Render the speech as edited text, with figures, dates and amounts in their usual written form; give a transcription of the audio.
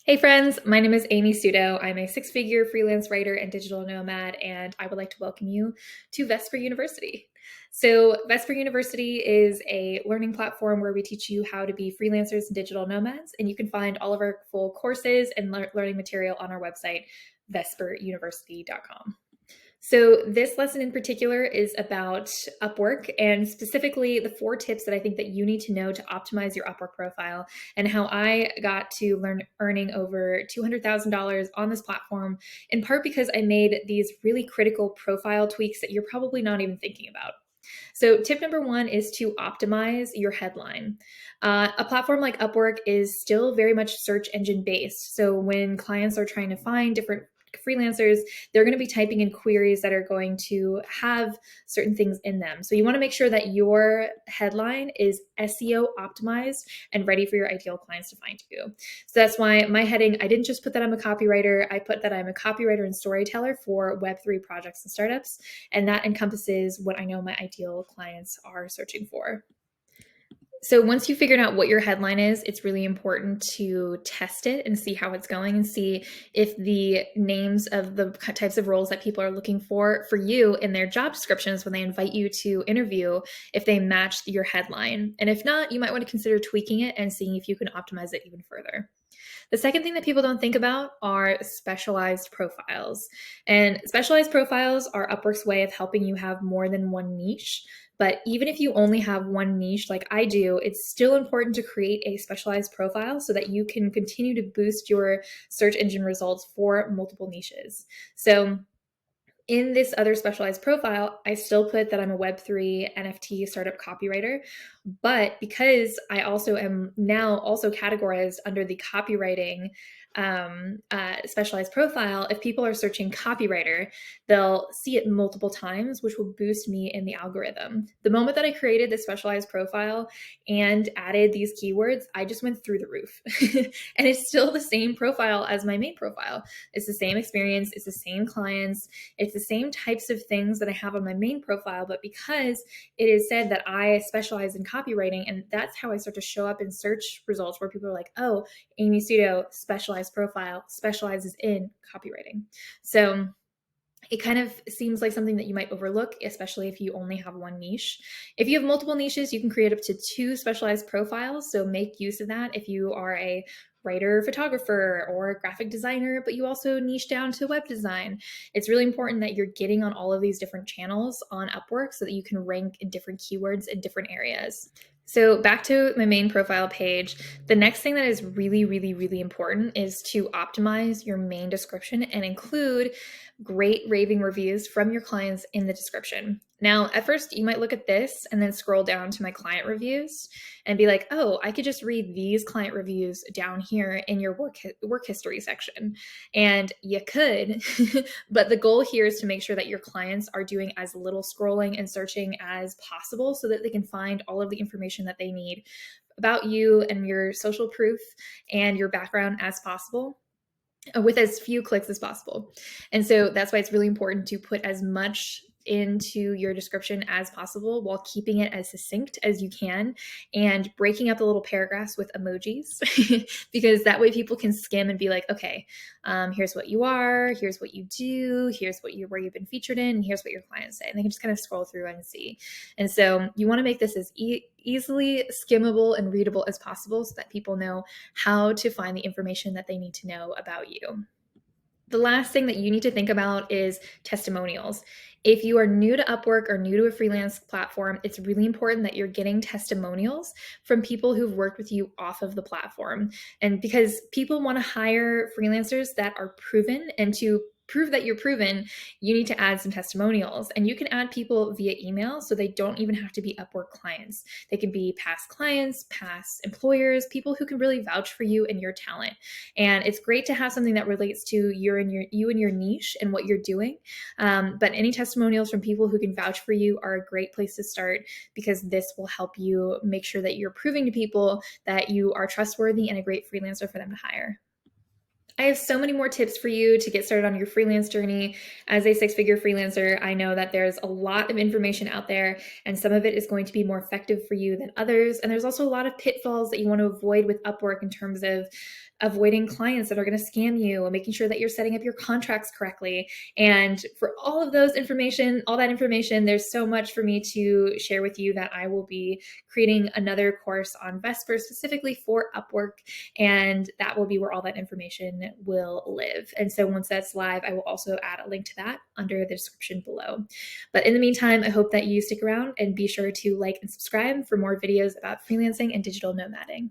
Hey friends, my name is Amy Sudo. I'm a six-figure freelance writer and digital nomad, and I would like to welcome you to Vesper University. So, Vesper University is a learning platform where we teach you how to be freelancers and digital nomads, and you can find all of our full courses and learning material on our website, vesperuniversity.com. So, this lesson in particular is about Upwork and specifically the 4 tips that I think that you need to know to optimize your Upwork profile and how I got to learn earning over $200,000 on this platform, in part because I made these really critical profile tweaks that you're probably not even thinking about. So, tip number 1 is to optimize your headline. A platform like Upwork is still very much search engine based. So, when clients are trying to find different freelancers, they're going to be typing in queries that are going to have certain things in them. So, you want to make sure that your headline is SEO optimized and ready for your ideal clients to find you. So, that's why my heading, I didn't just put that I'm a copywriter, I put that I'm a copywriter and storyteller for Web3 projects and startups. And that encompasses what I know my ideal clients are searching for. So once you've figured out what your headline is, it's really important to test it and see how it's going and see if the names of the types of roles that people are looking for you in their job descriptions when they invite you to interview, if they match your headline. And if not, you might want to consider tweaking it and seeing if you can optimize it even further. The second thing that people don't think about are specialized profiles. And specialized profiles are Upwork's way of helping you have more than one niche. But even if you only have one niche like I do, it's still important to create a specialized profile so that you can continue to boost your search engine results for multiple niches. So in this other specialized profile, I still put that I'm a Web3 NFT startup copywriter, but because I also am now also categorized under the copywriting specialized profile, if people are searching copywriter, they'll see it multiple times, which will boost me in the algorithm. The moment that I created this specialized profile and added these keywords, I just went through the roof. And it's still the same profile as my main profile. It's the same experience, it's the same clients, it's the same types of things that I have on my main profile, but because it is said that I specialize in copywriting, and that's how I start to show up in search results where people are like, oh, Amy Sudo, specialized profile, specializes in copywriting. So it kind of seems like something that you might overlook, especially if you only have one niche. If you have multiple niches, you can create up to 2 specialized profiles. So make use of that if you are a writer, photographer, or a graphic designer, but you also niche down to web design. It's really important that you're getting on all of these different channels on Upwork so that you can rank in different keywords in different areas. So back to my main profile page, the next thing that is really, really, really important is to optimize your main description and include great raving reviews from your clients in the description. Now, at first, you might look at this and then scroll down to my client reviews and be like, oh, I could just read these client reviews down here in your work history section. And you could, but the goal here is to make sure that your clients are doing as little scrolling and searching as possible so that they can find all of the information that they need about you and your social proof and your background as possible, with as few clicks as possible. And so that's why it's really important to put as much into your description as possible while keeping it as succinct as you can and breaking up the little paragraphs with emojis because that way people can skim and be like, okay, here's what you are, here's what you do, here's what where you've been featured in, and here's what your clients say. And they can just kind of scroll through and see. And so you want to make this as easily skimmable and readable as possible so that people know how to find the information that they need to know about you. The last thing that you need to think about is testimonials. If you are new to Upwork or new to a freelance platform, it's really important that you're getting testimonials from people who've worked with you off of the platform. And because people want to hire freelancers that are proven, and to prove that you're proven, you need to add some testimonials. And you can add people via email, so they don't even have to be Upwork clients. They can be past clients, past employers, people who can really vouch for you and your talent. And it's great to have something that relates to you and your niche and what you're doing. But any testimonials from people who can vouch for you are a great place to start, because this will help you make sure that you're proving to people that you are trustworthy and a great freelancer for them to hire. I have so many more tips for you to get started on your freelance journey. As a six-figure freelancer, I know that there's a lot of information out there, and some of it is going to be more effective for you than others. And there's also a lot of pitfalls that you want to avoid with Upwork in terms of avoiding clients that are going to scam you, and making sure that you're setting up your contracts correctly. And for all of those information, all that information, there's so much for me to share with you that I will be creating another course on Vesper specifically for Upwork, and that will be where all that information will live. And so once that's live, I will also add a link to that under the description below. But in the meantime, I hope that you stick around and be sure to like and subscribe for more videos about freelancing and digital nomading.